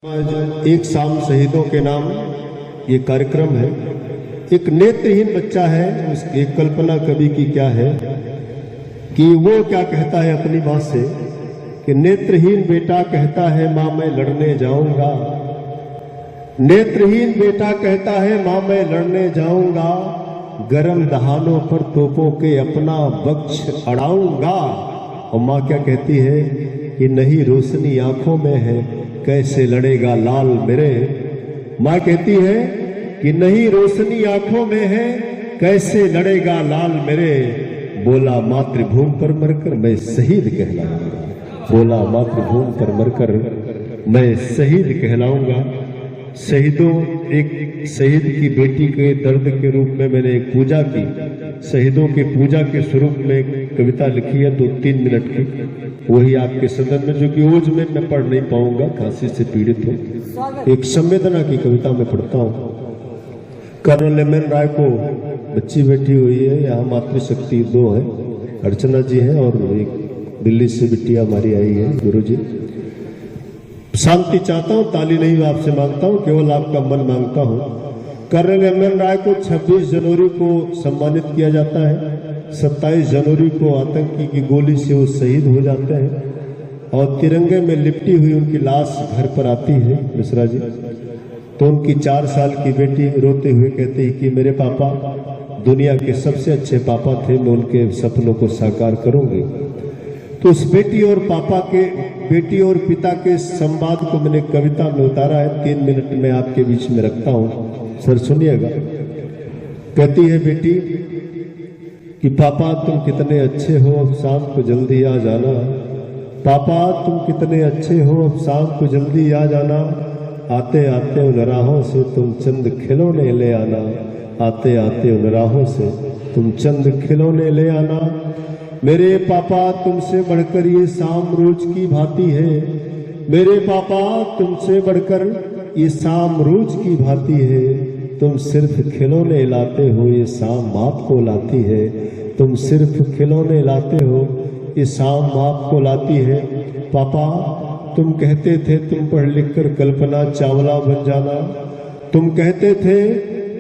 आज एक शाम शहीदों के नाम ये कार्यक्रम है। एक नेत्रहीन बच्चा है, उसकी कल्पना कवि की क्या है कि वो क्या कहता है अपनी बात से कि नेत्रहीन बेटा कहता है माँ मैं लड़ने जाऊंगा। नेत्रहीन बेटा कहता है माँ मैं लड़ने जाऊंगा, गरम दहानों पर तोपों के अपना बख्श अड़ाऊंगा। और माँ क्या कहती है कि नहीं रोशनी आंखों में है, कैसे लड़ेगा लाल मेरे। माँ कहती है कि नहीं रोशनी आंखों में है, कैसे लड़ेगा लाल मेरे। बोला मातृभूमि पर मरकर मैं शहीद कहलाऊंगा, बोला मातृभूमि पर मरकर मैं शहीद कहलाऊंगा। शहीदों, एक शहीद की बेटी के दर्द के रूप में मैंने एक पूजा की, शहीदों के पूजा के स्वरूप में कविता लिखी है 2-3 मिनट की, वही आपके सदन में, जो कि ओज में मैं पढ़ नहीं पाऊंगा, खांसी से पीड़ित हूँ। एक संवेदना की कविता में पढ़ता हूँ। कर्नल एम एन राय को बच्ची बैठी हुई है, यहाँ मातृशक्ति 2 है, अर्चना जी है और एक दिल्ली से बिटिया हमारी आई है, गुरु जी। शांति चाहता हूँ, ताली नहीं आपसे मांगता हूँ, केवल आपका मन मांगता हूँ। कर्नल एम एन राय को 26 जनवरी को सम्मानित किया जाता है, 27 जनवरी को आतंकी की गोली से वो शहीद हो जाते हैं और तिरंगे में लिपटी हुई उनकी लाश घर पर आती है मिश्रा जी। तो उनकी 4 साल की बेटी रोते हुए कहती है कि मेरे पापा दुनिया के सबसे अच्छे पापा थे, मैं उनके सपनों को साकार करूंगी। तो उस बेटी और पिता के संवाद को मैंने कविता में उतारा है, 3 मिनट में आपके बीच में रखता हूं, सर सुनिएगा। कहती है बेटी कि पापा तुम कितने अच्छे हो, अब शाम को जल्दी आ जाना। पापा तुम कितने अच्छे हो, अब शाम को जल्दी आ जाना। आते आते उन राहों से तुम चंद खिलौने ले आना, आते आते उन राहों से तुम चंद खिलौने ले आना। मेरे पापा तुमसे बढ़कर ये शाम रोज की भांति है, मेरे पापा तुमसे बढ़कर ये शाम रोज की भांति है। तुम सिर्फ खिलौने लाते हो, ये शाम आपको लाती है। तुम सिर्फ खिलौने लाते हो, ये शाम आपको लाती है। पापा तुम कहते थे तुम पढ़ लिख कर कल्पना चावला बन जाना, तुम कहते थे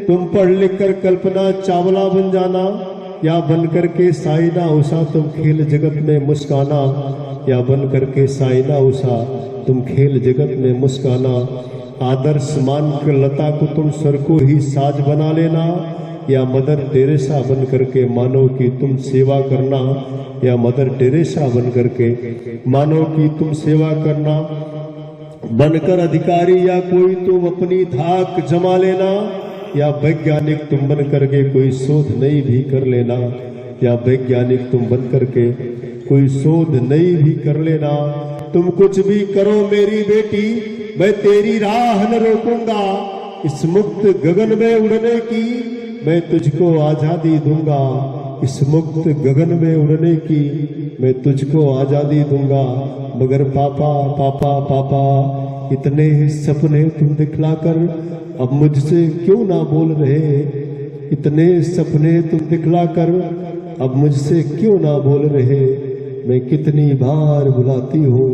तुम पढ़ लिख कर कल्पना चावला बन जाना, या बन करके साइना उषा तुम खेल जगत में मुस्काना, या बन करके साइना उषा तुम खेल जगत में मुस्काना। आदर्श मान कर लता को तुम सर को ही साज बना लेना, या मदर टेरेसा बन करके मानव की तुम सेवा करना, या मदर टेरेसा बन करके मानव की तुम सेवा करना। बनकर अधिकारी या कोई तुम अपनी धाक जमा लेना, या वैज्ञानिक तुम बन करके कोई शोध नई भी कर लेना, या वैज्ञानिक तुम बन करके कोई शोध नई भी कर लेना। तुम कुछ भी करो मेरी बेटी, मैं तेरी राह न रोकूंगा। इस मुक्त गगन में उड़ने की मैं तुझको आजादी दूंगा, इस मुक्त गगन में उड़ने की मैं तुझको आजादी दूंगा। मगर पापा पापा पापा इतने सपने तुम दिखलाकर अब मुझसे क्यों ना बोल रहे, इतने सपने तुम दिखलाकर अब मुझसे क्यों ना बोल रहे। मैं कितनी बार बुलाती हूँ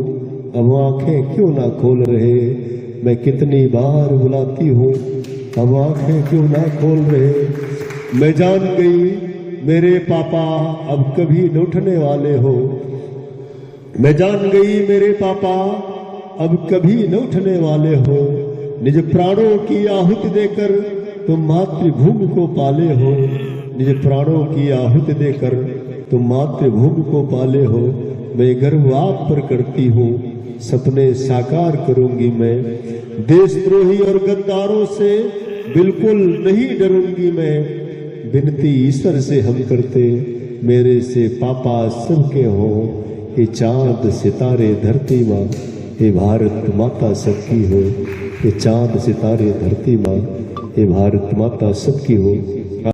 अब आंखें क्यों ना खोल रहे, मैं कितनी बार बुलाती हूँ अब आंखें क्यों ना खोल रहे। मैं जान गई मेरे पापा अब कभी न उठने वाले हो, मैं जान गई मेरे पापा अब कभी न उठने वाले हो। निज प्राणों की आहुति देकर तुम मातृभूमि को पाले हो, निज प्राणों की आहुति देकर तुम मातृभूमि को पाले हो। मैं गर्व आप पर करती हूँ, सपने साकार करूंगी मैं। देशद्रोही और गद्दारों से बिल्कुल नहीं डरूंगी मैं। विनती ईश्वर से हम करते, मेरे से पापा सबके हो। ये चांद सितारे धरती माँ, ये भारत माता सबकी हो। ये चांद सितारे धरती माँ, ये भारत माता सबकी हो।